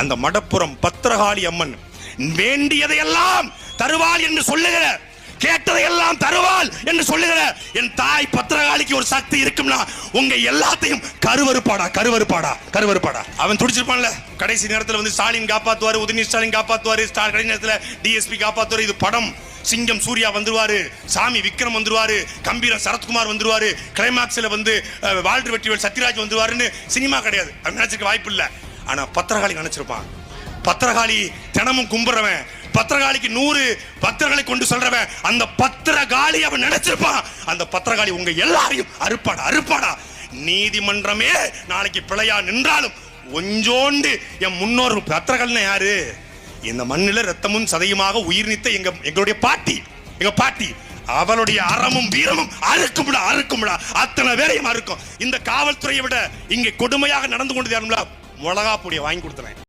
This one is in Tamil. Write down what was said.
அந்த மடப்புறம் பத்திரகாளி அம்மன் வேண்டியதையெல்லாம் தருவாள் என்று சொல்லுகிற, கேட்டதையெல்லாம் தருவாள் என்று சொல்லுகிற என் தாய் பத்திரகாளிக்கு ஒரு சக்தி இருக்கும்னா உங்க எல்லாத்தையும் கருவறுப்பாடா. அவன் துடிச்சிருப்பான்ல, கடைசி நேரத்தில் வந்து ஸ்டாலின் காப்பாத்துவாரு, உதயநிதி ஸ்டாலின் காப்பாத்துவாரு, கடைசி நேரத்தில் டிஎஸ்பி காப்பாத்துவாரு. இது படம். சிங்கம் சூர்யா வந்துருவாரு, சாமி விக்ரம் வந்துருவாரு, கம்பீரம் சரத்குமார் வந்துருவாரு, கிளைமாக்ஸ்ல வந்து வாழ்று வெற்றிவேல் சத்யராஜ் வந்துருவாருன்னு சினிமா கிடையாது. அவன் நினைச்சிருக்க வாய்ப்பு இல்லை. ஆனா பத்திரகாளி நினைச்சிருப்பான். பத்திரகாளி தினமும் கும்பிடுறவன், பத்திரகாளிக்கு 100 பத்திரங்களை கொண்டு சொல்றவன், அந்த பத்திரகாளி அவன் நினைச்சிருப்பான். அந்த பத்திரகாளி உங்க எல்லாரையும் அறுப்பாடா. நீதிமன்றமே நாளைக்கு பிழையா நின்றாலும் கொஞ்சோண்டு என் முன்னோர் பத்திரகாளினா யாரு? இந்த மண்ணில ரத்தமும் சதையுமாக உயிர் நீத்த எங்களுடைய பாட்டி, அவளுடைய அறமும் வீரமும் அறுக்கும்டா. அத்தனை பேரையும் அறுக்கும். இந்த காவல்துறையை விட இங்கே கொடுமையாக நடந்து கொண்டு மிளகா பொடியை வாங்கி கொடுத்துறேன்.